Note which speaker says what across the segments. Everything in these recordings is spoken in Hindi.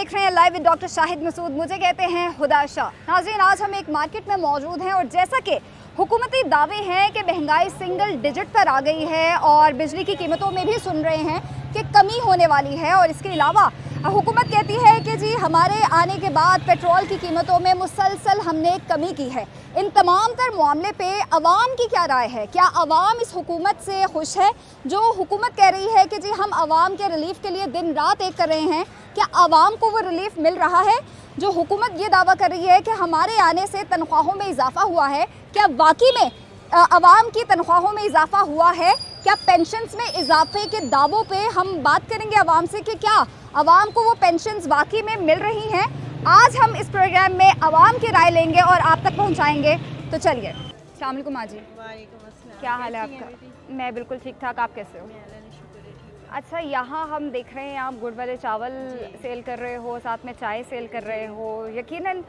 Speaker 1: देख रहे हैं live with doctor Shahid Masood. मुझे कहते हैं हुदा शाह। नाज़रीन, आज हम एक मार्केट में मौजूद हैं और जैसा कि हुकूमती दावे हैं कि महंगाई सिंगल डिजिट पर आ गई है और बिजली की कीमतों में भी सुन रहे हैं कि कमी होने वाली है, और इसके अलावा हुकूमत कहती है कि जी हमारे आने के बाद पेट्रोल की कीमतों में मुसलसल हमने कमी की है। इन तमाम तर मामले पे अवाम की क्या राय है? क्या अवाम इस हुकूमत से खुश है? जो हुकूमत कह रही है कि जी हम अवाम के रिलीफ के लिए दिन रात एक कर रहे हैं, क्या अवाम को वो रिलीफ मिल रहा है? जो हुकूमत ये दावा कर रही है कि हमारे आने से तनख्वाहों में इजाफा हुआ है, क्या वाकई में अवाम की तनख्वाहों में इजाफा हुआ है? क्या पेंशन्स में इजाफे के दावों पे हम बात करेंगे अवाम से कि क्या अवाम को वो पेंशन्स वाकई में मिल रही हैं? आज हम इस प्रोग्राम में अवाम की राय लेंगे और आप तक पहुंचाएंगे। तो चलिए। अस्सलाम वालेकुम माँ जी।
Speaker 2: वालेकुम अस्सलाम।
Speaker 1: क्या हाल है
Speaker 2: कैसी हैं
Speaker 1: आपका?
Speaker 2: बेटी?
Speaker 1: मैं बिल्कुल ठीक ठाक। आप कैसे हो?
Speaker 2: मैं अल्लाह का शुक्र है, ठीक हूँ।
Speaker 1: अच्छा, यहाँ हम देख रहे हैं आप गुड़ वाले चावल सेल कर रहे हो, साथ में चाय सेल कर रहे हो। यकीनन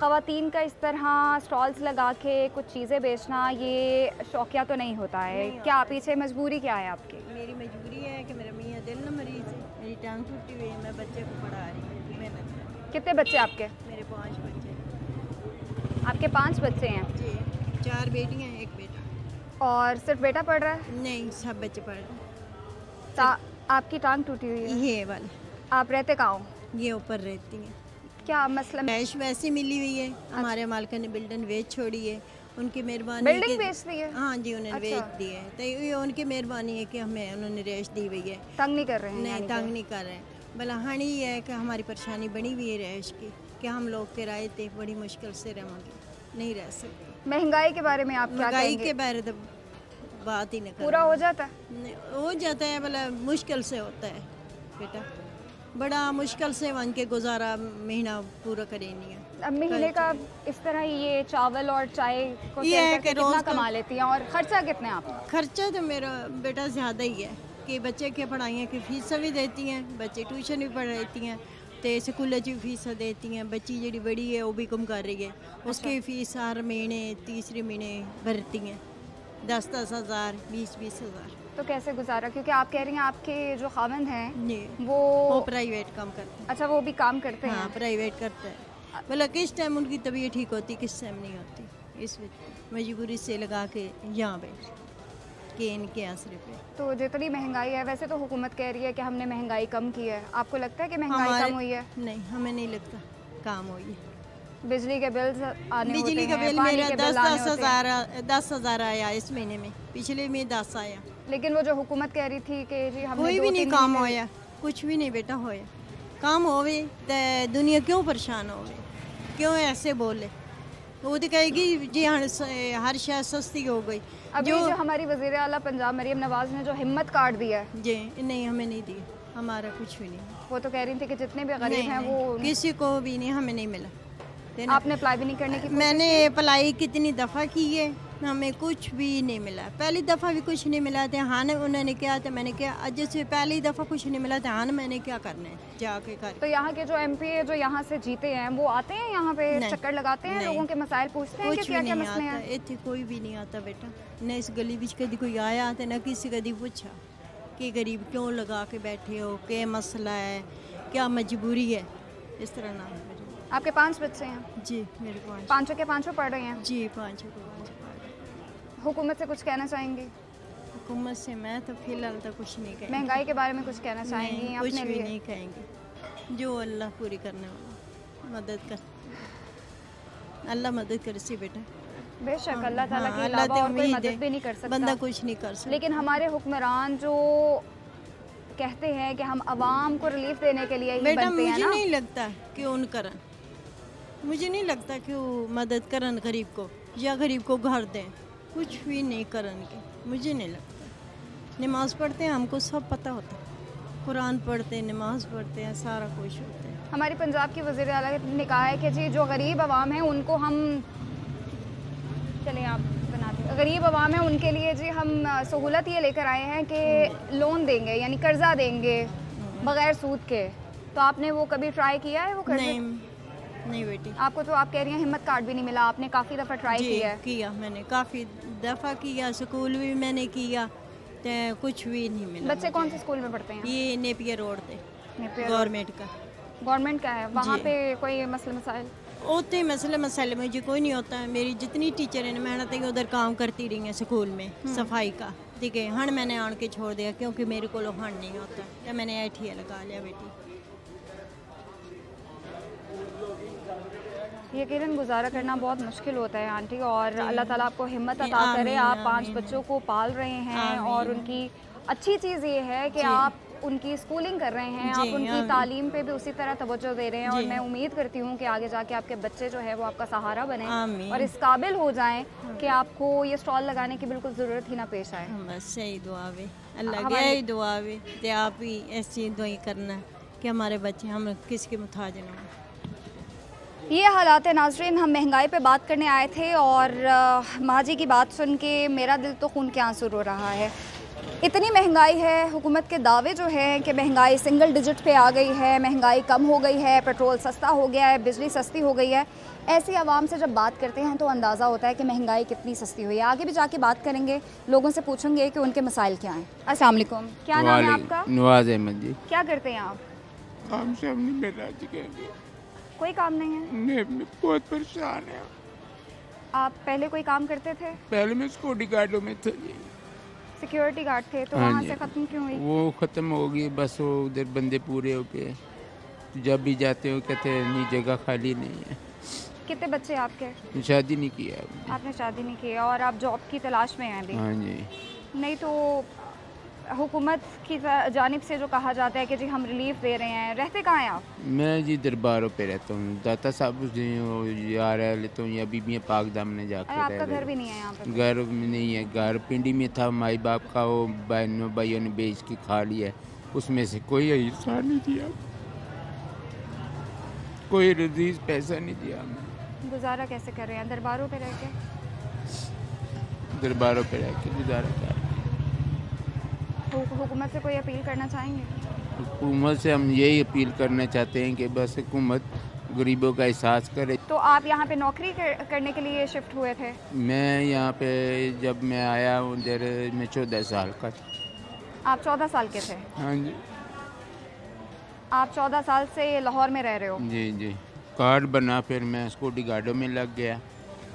Speaker 1: ख़वातीन का इस तरह स्टॉल्स लगा के कुछ चीज़ें बेचना ये शौकिया तो नहीं होता है।
Speaker 2: नहीं
Speaker 1: क्या
Speaker 2: होता।
Speaker 1: पीछे मजबूरी क्या है आपकी?
Speaker 2: मेरी मजबूरी है कि मेरा मियाँ दिल न मरीज है, मेरी टांग टूटी हुई है, मैं बच्चे को पढ़ा रही हूँ, मेहनत कर।
Speaker 1: कितने बच्चे आपके?
Speaker 2: मेरे 5 बच्चे।
Speaker 1: आपके 5 बच्चे हैं
Speaker 2: जी, 4 बेटियाँ, 1 बेटा।
Speaker 1: और सिर्फ बेटा पढ़ रहा है?
Speaker 2: नहीं, सब बच्चे पढ़ रहे
Speaker 1: आपकी टांग टूटी हुई
Speaker 2: हैं।
Speaker 1: है।
Speaker 2: ये वाले,
Speaker 1: आप रहते कहाँ हो?
Speaker 2: ये ऊपर रहती हैं।
Speaker 1: क्या मसला?
Speaker 2: कैश वैसे मिली हुई है, हमारे मालिक ने बिल्डिंग बेच छोड़ी है, उनकी मेहरबानी है
Speaker 1: बिल्डिंग
Speaker 2: कि-
Speaker 1: बेच दी है?
Speaker 2: हाँ जी, उन्होंने
Speaker 1: अच्छा।
Speaker 2: बेच दी है, तो ये उनकी मेहरबानी है कि हमें उन्होंने रेश दी हुई है।
Speaker 1: तंग नहीं कर रहे हैं?
Speaker 2: नहीं,
Speaker 1: यानी
Speaker 2: तंग नहीं कर रहे हैं। बलहानी ये है कि हमारी परेशानी बनी हुई है रहायश की, कि हम लोग किराए थे बड़ी मुश्किल से रहेंगे, नहीं रह सकते।
Speaker 1: कि महंगाई के बारे में आप क्या
Speaker 2: महंगाई
Speaker 1: कहेंगे?
Speaker 2: के बारे तो बात ही नहीं कर
Speaker 1: पूरा हो जाता है?
Speaker 2: नहीं, हो जाता है, भला मुश्किल से होता है बेटा, बड़ा मुश्किल से वन के गुजारा महीना पूरा करे नहीं है।
Speaker 1: अब महीने का इस तरह ये चावल और चाय को
Speaker 2: ये
Speaker 1: सेल
Speaker 2: है
Speaker 1: करके
Speaker 2: कि
Speaker 1: कितना
Speaker 2: रोज़ का-
Speaker 1: कमा लेती हैं और खर्चा कितना है आपका?
Speaker 2: खर्चा तो मेरा बेटा ज़्यादा ही है कि बच्चे के पढ़ाइयाँ की फीस भी देती हैं, बच्चे ट्यूशन भी पढ़ रहती हैं, तो स्कूल की फीस देती हैं। बच्ची जी बड़ी है वो भी कम कर रही है, उसकी फीस हर महीने तीसरे महीने भरती हैं, 10-10 हज़ार, 20-20 हज़ार।
Speaker 1: तो कैसे गुजारा? क्योंकि आप कह रही हैं आपके जो खाविंद हैं
Speaker 2: नहीं,
Speaker 1: वो
Speaker 2: वो प्राइवेट काम करते हैं।
Speaker 1: अच्छा, वो भी काम करते
Speaker 2: हाँ,
Speaker 1: हैं।
Speaker 2: प्राइवेट करते हैं। भला किस टाइम उनकी तबीयत ठीक होती, किस टाइम नहीं होती, इस मजबूरी से लगा के यहाँ बैठ के इनके आसरे पे।
Speaker 1: तो जितनी महंगाई है, वैसे तो हुकूमत कह रही है कि हमने महंगाई कम की है, आपको लगता है कि महंगाई
Speaker 2: हमारे-
Speaker 1: कम हुई है?
Speaker 2: नहीं, हमें नहीं लगता काम हुई है।
Speaker 1: बिजली के बिल्स आने
Speaker 2: बिजली
Speaker 1: होते
Speaker 2: का
Speaker 1: हैं,
Speaker 2: बिल
Speaker 1: पानी
Speaker 2: मेरा
Speaker 1: के बिल
Speaker 2: 10
Speaker 1: आने होते हैं।
Speaker 2: 10,000 आया इस महीने में, पिछले में 10 आया।
Speaker 1: लेकिन वो जो हुकूमत कह रही थी कि जी हमने
Speaker 2: कोई भी
Speaker 1: 2-3
Speaker 2: नहीं काम
Speaker 1: महीने-
Speaker 2: होया, कुछ भी नहीं बेटा होया। काम होवे तो दुनिया क्यों परेशान होवे, क्यों ऐसे बोले? वो तो कहेगी जी हर शय सस्ती हो गई।
Speaker 1: अभी जो हमारी वज़ीर आला पंजाब मरीम नवाज ने जो हिम्मत कार्ड दिया है,
Speaker 2: जी नहीं, हमें नहीं दी, हमारा कुछ भी नहीं।
Speaker 1: वो तो कह रही थी कि जितने भी गरीब
Speaker 2: नहीं,
Speaker 1: हैं
Speaker 2: नहीं,
Speaker 1: वो
Speaker 2: किसी को भी नहीं, हमें नहीं मिला। देना-
Speaker 1: आपने अप्लाई भी नहीं करने की कोशिश
Speaker 2: मैंने अप्लाई कितनी दफ़ा की है, हमें कुछ भी नहीं मिला। पहली दफ़ा भी कुछ नहीं मिला था। हाँ, उन्होंने किया था, मैंने किया। आज जैसे पहली दफ़ा कुछ नहीं मिला था, हाँ मैंने क्या करना है जाके कर।
Speaker 1: तो यहाँ के जो एमपी है जो यहाँ से जीते हैं वो आते हैं यहाँ पे
Speaker 2: नहीं,
Speaker 1: चक्कर लगाते हैं,
Speaker 2: नहीं।
Speaker 1: लोगों के मसाइल पूछते हैं कि
Speaker 2: कुछ भी
Speaker 1: क्या क्या
Speaker 2: नहीं
Speaker 1: मसले
Speaker 2: आता,
Speaker 1: हैं?
Speaker 2: इतने कोई भी नहीं आता बेटा। न इस गली बिच कभी कोई आया तो न किसी कभी पूछा कि गरीब क्यों लगा के बैठे हो, क्या मसला है, क्या मजबूरी है, इस तरह ना है।
Speaker 1: आपके 5 बच्चे हैं?
Speaker 2: जी, मेरे 5।
Speaker 1: पाँचों के पाँचों पढ़ रहे हैं?
Speaker 2: जी, 5 को 5
Speaker 1: हुकूमत से कुछ कहना चाहेंगी?
Speaker 2: हुकूमत से मैं तो फिलहाल तो कुछ नहीं कहेंगे।
Speaker 1: महंगाई के बारे में कुछ कहना चाहेंगी
Speaker 2: नहीं, कुछ
Speaker 1: अपने
Speaker 2: भी
Speaker 1: लिए?
Speaker 2: नहीं कहेंगे। जो अल्लाह पूरी करने वाला, मदद कर, अल्लाह मदद कर सी बेटा।
Speaker 1: बेशक अल्लाह ताला
Speaker 2: हाँ,
Speaker 1: के
Speaker 2: अल्लाह
Speaker 1: अलावा
Speaker 2: तो
Speaker 1: और कोई
Speaker 2: उम्मीद
Speaker 1: मदद
Speaker 2: है,
Speaker 1: भी नहीं कर सकता।
Speaker 2: बंदा कुछ नहीं कर सकता।
Speaker 1: लेकिन हमारे हुक्मरान जो कहते हैं कि हम अवाम को रिलीफ देने के लिए ही
Speaker 2: बेटा
Speaker 1: बनते हैं
Speaker 2: मुझे
Speaker 1: ना।
Speaker 2: नहीं लगता कि उन करन, मुझे नहीं लगता कि वो मदद करन गरीब को या गरीब को घर दें, कुछ भी नहीं करन के, मुझे नहीं लगता। नमाज पढ़ते हैं, हमको सब पता होता है, कुरान पढ़ते हैं, नमाज पढ़ते हैं, सारा कुछ होता है।
Speaker 1: हमारी पंजाब की वज़ीर आला ने कहा है कि जी जो गरीब आवाम है उनको हम, चलें आप बनाते हैं, गरीब आवाम है उनके लिए जी हम सहूलत ये लेकर आए हैं कि लोन देंगे, यानी कर्जा देंगे बगैर सूद के। तो आपने वो कभी ट्राई किया है वो कर्जा?
Speaker 2: नहीं बेटी।
Speaker 1: आपको तो आप कह रही हैं हिम्मत कार्ड भी नहीं मिला, आपने काफ़ी दफ़ा ट्राई
Speaker 2: जी,
Speaker 1: किया है?
Speaker 2: किया मैंने, काफ़ी दफ़ा किया, स्कूल भी मैंने किया, तो कुछ भी नहीं मिला।
Speaker 1: बच्चे कौन से स्कूल में पढ़ते हैं?
Speaker 2: ये नेपियर रोड थे,
Speaker 1: नेपियर
Speaker 2: गवर्नमेंट का।
Speaker 1: गवर्नमेंट का है, वहाँ
Speaker 2: जी।
Speaker 1: पे कोई मसले मसाइल?
Speaker 2: उतने मसले मसाइल मुझे कोई नहीं होता है। मेरी जितनी टीचर है मेहनत है उधर काम करती रही हैं स्कूल में सफाई का, ठीक है। हण मैंने आन के छोड़ दिया क्योंकि मेरे को हण नहीं होता, तो मैंने ऐठिया लगा लिया बेटी।
Speaker 1: यकीनन गुजारा करना बहुत मुश्किल होता है आंटी, और अल्लाह ताला आपको हिम्मत अता
Speaker 2: आमीन,
Speaker 1: करे। आप 5
Speaker 2: आमीन।
Speaker 1: बच्चों को पाल रहे हैं
Speaker 2: आमीन।
Speaker 1: और उनकी अच्छी चीज़ ये है कि
Speaker 2: जी।
Speaker 1: आप उनकी स्कूलिंग कर रहे हैं, आप
Speaker 2: जी,
Speaker 1: उनकी
Speaker 2: आमीन।
Speaker 1: तालीम पे भी उसी तरह तवज्जो दे रहे हैं, और
Speaker 2: जी।
Speaker 1: मैं उम्मीद करती हूँ कि आगे जाके आपके बच्चे जो है वो आपका सहारा बने
Speaker 2: आमीन।
Speaker 1: और इस काबिल हो जाएं कि आपको ये स्टॉल लगाने की बिल्कुल ज़रूरत ही ना पेश आए।
Speaker 2: बस यही दुआ वे, अल्लाह की
Speaker 1: हमारे-
Speaker 2: यही दुआ वे, ते आप ही ऐसी दुआई करना कि हमारे बच्चे हम किसके मुताज न हों।
Speaker 1: ये हालात है नाजरीन। हम महंगाई पे बात करने आए थे और माँ जी की बात सुन के मेरा दिल तो खून के आंसू रो रहा है। इतनी महंगाई है, हुकूमत के दावे जो हैं कि महंगाई सिंगल डिजिट पे आ गई है, महंगाई कम हो गई है, पेट्रोल सस्ता हो गया है, बिजली सस्ती हो गई है। ऐसी आवाम से जब बात करते हैं तो अंदाज़ा होता है कि महंगाई कितनी सस्ती हुई है। आगे भी जाके बात करेंगे, लोगों से पूछेंगे कि उनके मसाइल क्या हैं। अस्सलाम वालेकुम, क्या नाम है आपका?
Speaker 3: नवाज अहमद जी।
Speaker 1: क्या करते हैं आप?
Speaker 3: काम से नहीं मिल रहा जी, कहेंगे
Speaker 1: कोई काम नहीं है?
Speaker 3: नहीं, बहुत परेशान है।
Speaker 1: आप पहले कोई काम करते थे?
Speaker 3: पहले मैं सिक्योरिटी गार्डों में था जी।
Speaker 1: सिक्योरिटी गार्ड थे, तो
Speaker 3: हाँ
Speaker 1: वहाँ
Speaker 3: जी।
Speaker 1: से ख़त्म क्यों हुई?
Speaker 3: वो ख़त्म हो गई, बस वो उधर बंदे पूरे हो गए। जब भी जाते हो कहते हैं नहीं, जगह खाली नहीं है।
Speaker 1: कितने बच्चे आपके?
Speaker 3: शादी नहीं किया आपने?
Speaker 1: आपने शादी नहीं की और आप जॉब की तलाश में हैं अभी?
Speaker 3: हाँ जी।
Speaker 1: नहीं तो हुकूमत की जानिब से जो कहा जाता है कि जी हम रिलीफ दे रहे हैं, रहते कहाँ हैं आप?
Speaker 3: मैं जी दरबारों पे रहता हूँ, दाता साहब या रह लेता हूँ या बीबियाँ पाक दामने जाकर
Speaker 1: अरे आपका
Speaker 3: रह
Speaker 1: घर भी नहीं है यहाँ पे?
Speaker 3: घर में नहीं है, घर पिंडी में था, माई बाप का, वो बहनों भाइयों ने बेच के खा लिया है। उसमें से कोई हिस्सा नहीं दिया, कोई रजीज पैसा नहीं दिया हमें।
Speaker 1: गुजारा कैसे कर रहे हैं दरबारों पे रह के?
Speaker 3: दरबारों पे रह के गुजारा कर।
Speaker 1: हुकूमत से कोई अपील करना चाहेंगे?
Speaker 3: हुकूमत से हम यही अपील करना चाहते हैं कि बस हुकूमत गरीबों का एहसास करे।
Speaker 1: तो आप यहाँ पे नौकरी करने के लिए शिफ्ट हुए थे?
Speaker 3: मैं यहाँ पे जब मैं आया उधर मैं 14 साल का था।
Speaker 1: आप 14 साल के थे?
Speaker 3: हाँ जी।
Speaker 1: आप 14 साल से लाहौर में रह रहे हो?
Speaker 3: जी जी। कार्ड बना, फिर मैं सिक्योरिटी गार्डों में लग गया।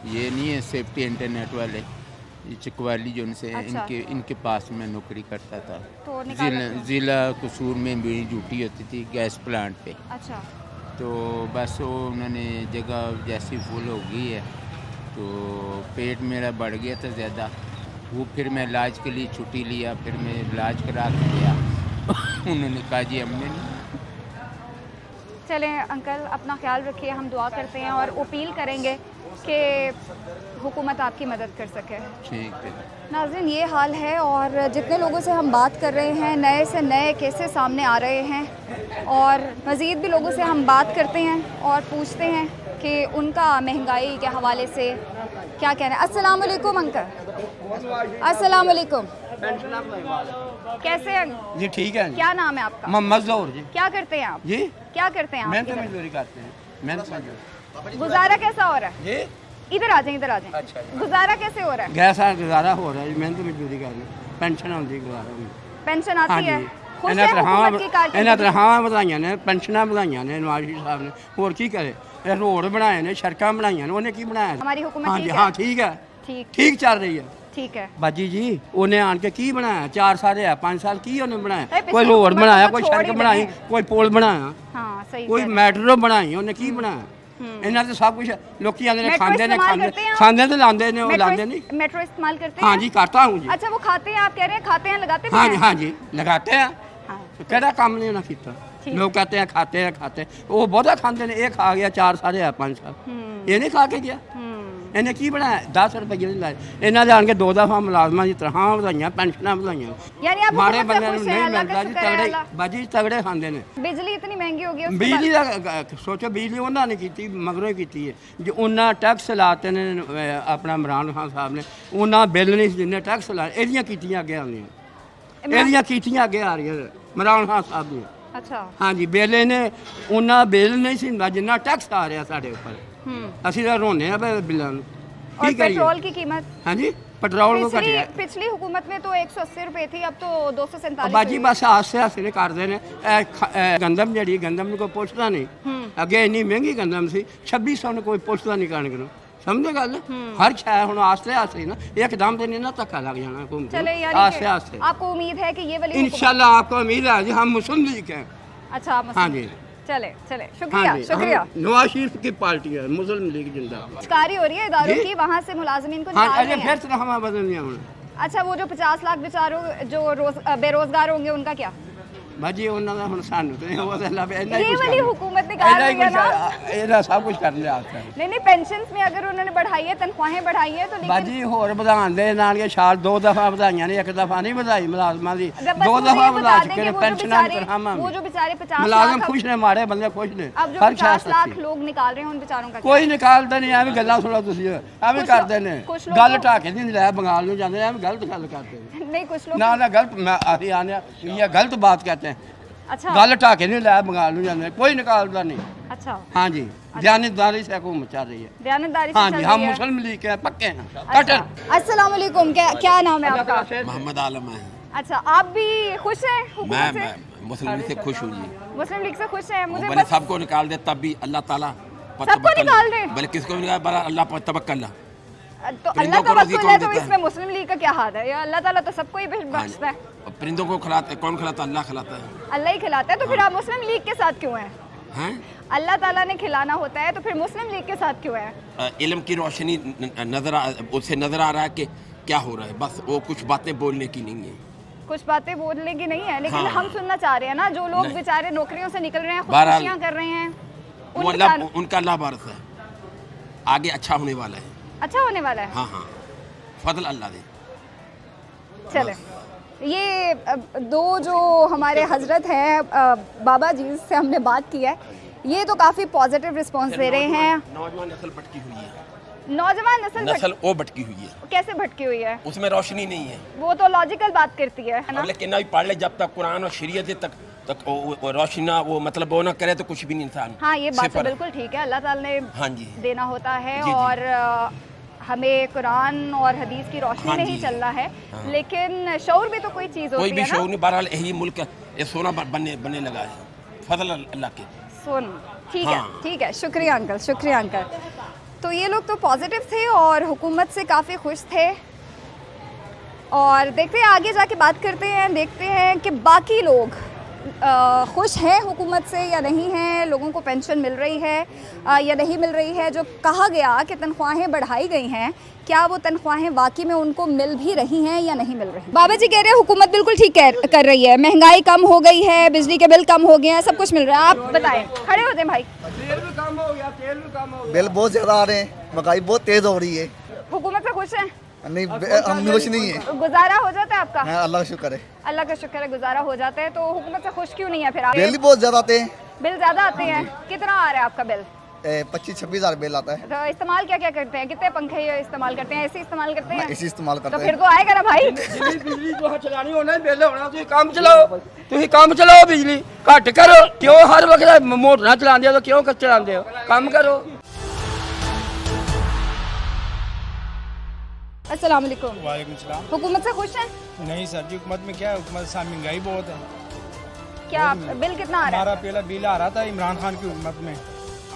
Speaker 3: ये नहीं है सेफ्टी इंटरनेट वाले, ये चकवाली जो उनसे
Speaker 1: अच्छा।
Speaker 3: इनके पास मैं नौकरी करता था।
Speaker 1: तो निकाला क्यों?
Speaker 3: ज़िला कसूर में मेरी ड्यूटी होती थी गैस प्लांट पे।
Speaker 1: अच्छा।
Speaker 3: तो बस वो उन्होंने जगह जैसी फुल हो गई है तो पेट मेरा बढ़ गया था ज़्यादा। वो फिर मैं इलाज के लिए छुट्टी लिया, फिर मैं इलाज करा के गया। उन्होंने कहा जी हमने नहीं।
Speaker 1: चलें अंकल, अपना ख्याल रखिए, हम दुआ करते हैं और अपील करेंगे कि हुकूमत आपकी मदद कर सके।
Speaker 3: ठीक है
Speaker 1: नाज़रीन, ये हाल है और जितने लोगों से हम बात कर रहे हैं नए से नए केसेस सामने आ रहे हैं और मज़ीद भी लोगों से हम बात करते हैं और पूछते हैं कि उनका महंगाई के हवाले से क्या कहना है। अस्सलाम वालेकुम अंकल। अस्सलाम वालेकुम, कैसे हैं?
Speaker 4: जी ठीक है।
Speaker 1: क्या नाम है आपका?
Speaker 4: मोहम्मद ज़ोहर जी।
Speaker 1: क्या करते हैं आप?
Speaker 4: जी
Speaker 1: क्या करते हैं आप?
Speaker 4: मेहनत
Speaker 1: इधर?
Speaker 4: मजदूरी करते हैं, मेहनत मजदूरी।
Speaker 1: गुजारा कैसा हो रहा है?
Speaker 4: जी
Speaker 1: इधर आ जाएं, इधर आ जाएं।
Speaker 4: अच्छा।
Speaker 1: गुजारा कैसे हो रहा है?
Speaker 4: गैस आ गुजारा हो रहा है, मेहनत मजदूरी कर रहे हैं, पेंशन आती गुजारा होंदी।
Speaker 1: पेंशन
Speaker 4: हाँ
Speaker 1: आती
Speaker 4: जी।
Speaker 1: है? खुश
Speaker 4: ਇਹਨਾਂ
Speaker 1: है हुकूमत की कारकर्दगी?
Speaker 4: ਇਹਨਾਂ ਤਨਖਾਹਾਂ ਵਧਾਈਆਂ ਨੇ, ਪੈਨਸ਼ਨਾਂ ਵਧਾਈਆਂ ਨੇ ਨਵਾਜ਼ ਸ਼ਰੀਫ ਸਾਹਿਬ ਨੇ, ਹੋਰ ਕੀ ਕਰੇ। ਇਹ ਰੋਡ ਬਣਾਏ ਨੇ, ਸੜਕਾਂ ਬਣਾਈਆਂ ਨੇ, ਉਹਨੇ ਕੀ ਬਣਾਇਆ?
Speaker 1: हमारी हुकूमत
Speaker 4: हाँ
Speaker 1: ठीक
Speaker 4: जी,
Speaker 1: है?
Speaker 4: हाँ ठीक है,
Speaker 1: ठीक
Speaker 4: ठीक ਚੱਲ ਰਹੀ ਹੈ।
Speaker 1: ठीक है।
Speaker 4: ਬਾਜੀ ਜੀ ਉਹਨੇ ਆਣ ਕੇ ਕੀ ਬਣਾਇਆ? 4 ਸਾਲ ਹੈ, 5 ਸਾਲ ਕੀ ਉਹਨੇ ਬਣਾਇਆ?
Speaker 1: पिछली
Speaker 4: ਕੋਈ ਰੋਡ
Speaker 1: हुकूमत
Speaker 4: ਬਣਾਇਆ,
Speaker 1: को
Speaker 4: ਕੋਈ
Speaker 1: छोड़
Speaker 4: ਸੜਕ
Speaker 1: ही
Speaker 4: ਬਣਾਈ,
Speaker 1: दें।
Speaker 4: ਕੋਈ ਪੁਲ ਬਣਾਇਆ,
Speaker 1: हाँ सही
Speaker 4: ਕੋਈ
Speaker 1: कह रहे हैं।
Speaker 4: ਮੈਟਰੋ ਬਣਾਈ, ਉਹਨੇ ਕੀ ਬਣਾਇਆ? ਇਹਨਾਂ ਤੇ ਸਭ ਕੁਝ ਲੋਕੀ ਆਂਦੇ ਨੇ,
Speaker 1: मेट्रो
Speaker 4: ਖਾਂਦੇ ਨੇ,
Speaker 1: इस्तेमाल करते हैं आप?
Speaker 4: ਖਾਂਦੇ ਤੇ ਲਾਉਂਦੇ ਨੇ, ਉਹ ਲਾਉਂਦੇ नहीं।
Speaker 1: मेट्रो इस्तेमाल करते हैं?
Speaker 4: हाँ जी करता हूँ जी।
Speaker 1: अच्छा, वो खाते हैं, आप कह रहे हैं खाते हैं, लगाते भी
Speaker 4: हाँ
Speaker 1: हैं?
Speaker 4: जी, हाँ जी लगाते हैं।
Speaker 1: हाँ।
Speaker 4: ਕਿਹੜਾ ਕੰਮ ਨਹੀਂ ਉਹਨਾਂ ਕੀਤਾ।
Speaker 1: ठीक।
Speaker 4: ਲੋਕ कहते हैं खाते हैं खाते हैं, ਉਹ ਬਹੁਤਾ ਖਾਂਦੇ ਨੇ। ਇਹ ਖਾ ਗਿਆ 4 ਸਾਲ ਜਾਂ 5 ਸਾਲ, ਇਹ ਨਹੀਂ ਖਾ ਕੇ ਗਿਆ। ਇਹਨੇ ਕੀ ਬਣਾਇਆ? 10 ਰੁਪਏ ਨਹੀਂ ਲਾਏ। ਇਹਨਾਂ ਦੇ ਆਣ ਕੇ 2 ਦਫਾ ਮੁਲਾਜ਼ਮਾਂ ਦੀ ਤਨਖਾਹਾਂ ਵਧਾਈਆਂ, ਪੈਨਸ਼ਨਾਂ ਵਧਾਈਆਂ।
Speaker 1: यानी आप
Speaker 4: ਮਾੜੇ
Speaker 1: हुकूमत से
Speaker 4: ਬੰਦਿਆਂ ਨੂੰ
Speaker 1: खुश हैं?
Speaker 4: ਨਹੀਂ
Speaker 1: अल्लाह
Speaker 4: ਮਿਲਦਾ
Speaker 1: का
Speaker 4: ਜੀ।
Speaker 1: शुक्र है
Speaker 4: ਤਗੜੇ
Speaker 1: अल्लाह।
Speaker 4: ਬਾਜੀ ਤਗੜੇ ਖਾਂਦੇ ਨੇ।
Speaker 1: बिजली इतनी महंगी हो गई है, उसके
Speaker 4: ਬਿਜਲੀ
Speaker 1: बाद-
Speaker 4: ਦਾ ਸੋਚੋ, ਬਿਜਲੀ ਉਹਨਾਂ ਨੇ ਕੀਤੀ, ਮਗਰੋਂ ਹੀ ਕੀਤੀ ਹੈ। ਜੋ ਉਹਨਾਂ ਟੈਕਸ ਲਾਤੇ ਨੇ ਆਪਣਾ ਇਮਰਾਨ ਖਾਨ ਸਾਹਿਬ ਨੇ, ਉਹਨਾਂ ਬਿੱਲ ਨਹੀਂ ਜਿੰਨੇ ਟੈਕਸ ਲਾ, ਇਹਦੀਆਂ ਕੀਤੀਆਂ ਅੱਗੇ ਆਉਂਦੀਆਂ, ਇਹਦੀਆਂ ਕੀਤੀਆਂ ਅੱਗੇ ਆ ਰਹੀਆਂ ਨੇ ਇਮਰਾਨ ਖਾਨ ਸਾਹਿਬ ਦੀਆਂ।
Speaker 1: अच्छा।
Speaker 4: ਹਾਂਜੀ, ਬਿੱਲ ਇਹਨੇ ਉਹਨਾਂ ਬਿੱਲ ਨਹੀਂ ਸੀ ਹੁੰਦਾ ਜਿੰਨਾ ਟੈਕਸ ਆ ਰਿਹਾ ਸਾਡੇ ਉੱਪਰ। ਅਸੀਂ ਤਾਂ ਰੋਂਦੇ ਆ ਬਿੱਲਾਂ ਨੂੰ।
Speaker 1: और
Speaker 4: की करिए?
Speaker 1: पेट्रोल की कीमत
Speaker 4: हाँ जी, पेट्रोल को
Speaker 1: पिछली
Speaker 4: घटिया
Speaker 1: पिछली हुकूमत में तो 180 रुपए थी, अब तो 247
Speaker 4: ਬਾਜੀ ਬਸ ਆਸੇ ਆਸੇ ਨੇ ਕਰਦੇ ਨੇ ਇਹ ਗੰਦਮ ਜਿਹੜੀ ਗੰਦਮ ਨੂੰ ਕੋਈ ਪੁੱਛਦਾ ਨਹੀਂ ਅੱਗੇ ਇੰਨੀ ਮਹਿੰਗੀ ਗੰਦਮ ਸੀ 2600 ਨੂੰ ਕੋਈ ਪੁੱਛਦਾ ਨਹੀਂ ਕਣਕ ਨੂੰ ਸਮਝੇ ਗੱਲ ਹਰ ਸ਼ੈ ਹੁਣ ਆਸਤੇ ਆਸਤੇ ਨਾ ਇੱਕਦਮ ਤੇ ਨਹੀਂ ਨਾ ਧੱਕਾ ਲੱਗ ਜਾਣਾ ਘੁੰਮ
Speaker 1: चले
Speaker 4: के
Speaker 1: यानी
Speaker 4: आस्ते
Speaker 1: कि
Speaker 4: आस्ते
Speaker 1: आपको उम्मीद है कि ये वाली हुकूमत-
Speaker 4: इंशाल्लाह आपको उम्मीद है जी हम मुस्लिम लीग हैं
Speaker 1: अच्छा आप मुस्लिम-
Speaker 4: हाँ जी
Speaker 1: चले चले
Speaker 4: हाँ
Speaker 1: शुक्रिया
Speaker 4: जी
Speaker 1: शुक्रिया
Speaker 4: हम नवाज शरीफ की पार्टी है मुस्लिम लीग जिंदाबाद
Speaker 1: कारी हो रही है इदारों
Speaker 4: जी?
Speaker 1: की, वहाँ से मुलाजिमीन को
Speaker 4: हाँ
Speaker 1: निकाल
Speaker 4: अरे
Speaker 1: रहे
Speaker 4: फिर
Speaker 1: हैं।
Speaker 4: से हम बदल दिया हूँ
Speaker 1: अच्छा वो जो 50 लाख बेचारों जो बेरोजगार होंगे उनका क्या?
Speaker 4: ਬਾਜੀ ਉਹਨਾਂ ਦਾ ਹੁਣ ਸਾਨੂੰ ਤੇ ਉਹ ਤਾਂ ਅੱਲਾ ਇੰਨਾ
Speaker 1: ये
Speaker 4: ही कुछ
Speaker 1: वाली
Speaker 4: करना।
Speaker 1: हुकूमत निकाल
Speaker 4: ਇੰਨਾ ਹੀ
Speaker 1: रही है ना।
Speaker 4: कुछ ਇਹਦਾ ਸਭ ਕੁਝ ਕਰਨ ਲਿਆ ਆਸਤੇ
Speaker 1: नहीं पेंशन में अगर उन्होंने बढ़ाई है, तनख्वाहें बढ़ाई है तो लेकिन
Speaker 4: ਬਾਜੀ ਹੋਰ ਵਧਾਉਣ ਦੇ ਨਾਲ ਕੇ ਸਾਲ 2 ਦਫਾ ਵਧਾਈਆਂ ਨੇ ਇੱਕ ਦਫਾ ਨਹੀਂ ਵਧਾਈ ਮੁਲਾਜ਼ਮਾਂ ਦੀ
Speaker 1: जब बस
Speaker 4: 2
Speaker 1: मुझे
Speaker 4: दफा
Speaker 1: ये
Speaker 4: ਵਧਾ
Speaker 1: बता दें
Speaker 4: ਚੁੱਕੇ
Speaker 1: कि
Speaker 4: ਨੇ
Speaker 1: वो जो
Speaker 4: ਪੈਨਸ਼ਨਾਂ
Speaker 1: बेचारे
Speaker 4: ਤਰਹਾਮਾਂ
Speaker 1: वो जो बेचारे 50
Speaker 4: ਮੁਲਾਜ਼ਮ
Speaker 1: लाख
Speaker 4: ਖੁਸ਼ ਨੇ ਮਾੜੇ ਬੰਦੇ ਖੁਸ਼ ਨੇ
Speaker 1: अब जो
Speaker 4: ਹਰ
Speaker 1: 50 लाख
Speaker 4: ਸ਼ਾਇਦ
Speaker 1: लोग निकाल रहे हैं उन बेचारों का क्या?
Speaker 4: ਕੋਈ ਨਿਕਾਲਦਾ ਨਹੀਂ ਐਵੇਂ ਗੱਲਾਂ ਸੁਣੋ ਤੁਸੀਂ ਐਵੇਂ
Speaker 1: ਕੁਛ
Speaker 4: ਕਰਦੇ ਨੇ
Speaker 1: ਕੁਛ ਲੋਕ
Speaker 4: ਗੱਲ
Speaker 1: ਤਾਂ-
Speaker 4: ਢਾਕੇ ਨਹੀਂ ਲੈ ਬੰਗਾਲ ਨੂੰ ਜਾਂਦੇ ਐਵੇਂ ਗਲਤ ਗੱਲ ਕਰਦੇ ਨੇ
Speaker 1: नहीं कुछ लोग
Speaker 4: ना ना गलत मैं अभी आने ये गलत बात कहते हैं
Speaker 1: अच्छा
Speaker 4: गल ढाके नहीं लाया बंगाल में जाने कोई निकालता नहीं
Speaker 1: अच्छा
Speaker 4: हाँ जी जानदारी से हुकूमत चल रही है
Speaker 1: बयानतदारी से
Speaker 4: हाँ
Speaker 1: चल
Speaker 4: जी
Speaker 1: रही
Speaker 4: हम
Speaker 1: है।
Speaker 4: मुस्लिम लीग के हैं, पक्के हैं
Speaker 1: अच्छा
Speaker 4: कटर
Speaker 1: अस्सलाम वालेकुम, क्या नाम है आपका?
Speaker 5: मोहम्मद आलम है।
Speaker 1: अच्छा आप भी खुश हैं हुकूमत से?
Speaker 5: मैं मुस्लिम लीग से खुश हूँ जी।
Speaker 1: मुस्लिम लीग से खुश हैं? मुझे
Speaker 5: मैंने
Speaker 1: बस
Speaker 5: सबको निकाल दे तब भी अल्लाह ताला पर
Speaker 1: सबको
Speaker 5: तवक्कल।
Speaker 1: निकाल दे?
Speaker 5: भले किसको भी निकाल बड़ा अल्लाह पर तवक्कल।
Speaker 1: तो अल्लाह
Speaker 5: परिंदों को रोज़ी
Speaker 1: तवक्कुल
Speaker 5: कौन
Speaker 1: है तो
Speaker 5: देता है?
Speaker 1: इसमें मुस्लिम लीग का क्या हाथ है? ये अल्लाह ताला तो सबको ही
Speaker 5: हाँ
Speaker 1: बख्शता है,
Speaker 5: और परिंदों को खिलाता कौन खिलाता? अल्लाह खिलाता है।
Speaker 1: अल्लाह ही खिलाता है, तो फिर आप मुस्लिम लीग के साथ क्यों हैं?
Speaker 5: हैं?
Speaker 1: अल्लाह ताला ने खिलाना होता है तो फिर मुस्लिम लीग के साथ क्यों है?
Speaker 5: इल्म की रोशनी उससे नजर आ रहा है कि क्या हो रहा है, बस वो कुछ बातें बोलने की नहीं है।
Speaker 1: कुछ बातें बोलने की नहीं है, लेकिन
Speaker 5: हाँ।
Speaker 1: हम सुनना चाह रहे हैं ना, जो लोग
Speaker 5: नहीं।
Speaker 1: बेचारे नौकरियों से निकल रहे हैं,
Speaker 5: बहरहाल,
Speaker 1: खुदकुशियां कर रहे हैं,
Speaker 5: वो
Speaker 1: उनका
Speaker 5: अल्लाह उनका अल्लाह बारस है, आगे अच्छा होने वाला है।
Speaker 1: अच्छा होने वाला है।
Speaker 5: हाँ हाँ फजल अल्लाह दे।
Speaker 1: चले ये दो जो हमारे हजरत हैं बाबा जी से हमने बात की है, ये तो काफ़ी पॉजिटिव रिस्पांस दे रहे हैं।
Speaker 5: नौजवान नस्ल भटकी हुई है,
Speaker 1: नौजवान
Speaker 5: नस्ल वो भटकी हुई है,
Speaker 1: कैसे भटकी हुई है?
Speaker 5: उसमें रोशनी नहीं है।
Speaker 1: वो तो लॉजिकल बात करती है ना।
Speaker 5: अब लेकिन अभी पढ़ ले जब तक कुरान और शरीयत तक वो रोशनी ना वो मतलब वो ना करे तो कुछ भी नहीं इंसान।
Speaker 1: हाँ ये बात तो
Speaker 5: सिफर।
Speaker 1: बिल्कुल ठीक है, अल्लाह ताला ने
Speaker 5: हाँ जी
Speaker 1: देना होता है
Speaker 5: जी, जी।
Speaker 1: और हमें कुरान और हदीस की रोशनी
Speaker 5: हाँ
Speaker 1: में ही
Speaker 5: जी।
Speaker 1: चलना है,
Speaker 5: हाँ।
Speaker 1: लेकिन शऊर भी तो कोई चीज़
Speaker 5: कोई
Speaker 1: होती
Speaker 5: भी
Speaker 1: है
Speaker 5: शौर
Speaker 1: ना।
Speaker 5: नहीं, बहरहाल यही मुल्क ये सोना बनने लगा है, फजल अल्लाह के।
Speaker 1: सुन ठीक
Speaker 5: हाँ।
Speaker 1: है ठीक है, शुक्रिया अंकल, शुक्रिया अंकल। तो ये लोग तो पॉजिटिव थे और हुकूमत से काफ़ी खुश थे, और देखते हैं आगे जाके बात करते हैं, देखते हैं कि बाकी लोग खुश हैं हुकूमत से या नहीं हैं, लोगों को पेंशन मिल रही है या नहीं मिल रही है। जो कहा गया कि तनख्वाहें बढ़ाई गई हैं, क्या वो तनख्वाहें वाकई में उनको मिल भी रही हैं या नहीं मिल रही? बाबा जी कह रहे हैं हुकूमत बिल्कुल ठीक कर रही है, महंगाई कम हो गई है, बिजली के बिल कम हो गए हैं, सब कुछ मिल रहा है। आप बताएं, खड़े हो जाए भाई।
Speaker 4: तेल भी कम हो गया तेल भी कम हो गया
Speaker 6: बिल बहुत ज़्यादा आ रहे हैं, महंगाई बहुत तेज़ हो रही है।
Speaker 1: हुकूमत से खुश हैं?
Speaker 6: नहीं हम खुश नहीं है।
Speaker 1: गुजारा हो जाता है आपका?
Speaker 6: हाँ, अल्लाह का शुक्र है।
Speaker 1: अल्लाह का शुक्र है गुजारा हो जाता है। तो हुकूमत से खुश क्यों नहीं है फिर आप?
Speaker 6: बिल भी बहुत ज़्यादा आते हैं,
Speaker 1: बिल ज़्यादा आते हैं? कितना आ रहा है आपका बिल?
Speaker 6: 25-26 हज़ार बिल आता है।
Speaker 1: तो इस्तेमाल क्या क्या करते हैं? कितने पंखे ये इस्तेमाल करते हैं? एसी इस्तेमाल करते
Speaker 6: मैं
Speaker 1: हैं?
Speaker 6: इसी इस्तेमाल
Speaker 1: तो
Speaker 6: करता
Speaker 1: फिर
Speaker 6: है।
Speaker 1: तो आएगा ना भाई।
Speaker 4: बिजली जो चलानी होना बिल होना ਤੁਸੀਂ ਕੰਮ ਚਲਾਓ ਬਿਜਲੀ ਘੱਟ ਕਰੋ ਕਿਉਂ ਹਰ ਵਕਤ ਮੋਟਰਾਂ ਚਲਾਉਂਦੇ ਹੋ ਕਿਉਂ ਚਲਾਉਂਦੇ ਹੋ ਕੰਮ ਕਰੋ।
Speaker 1: अस्सलाम वालेकुम।
Speaker 7: वालेकुम सलाम।
Speaker 1: हुकूमत से खुश हैं?
Speaker 7: नहीं सर जी, हुकूमत में क्या है, हुकूमत साथ महंगाई बहुत है।
Speaker 1: क्या बिल कितना आ रहा
Speaker 7: हमारा
Speaker 1: है?
Speaker 7: पहला बिल आ रहा था इमरान खान की हुकूमत में,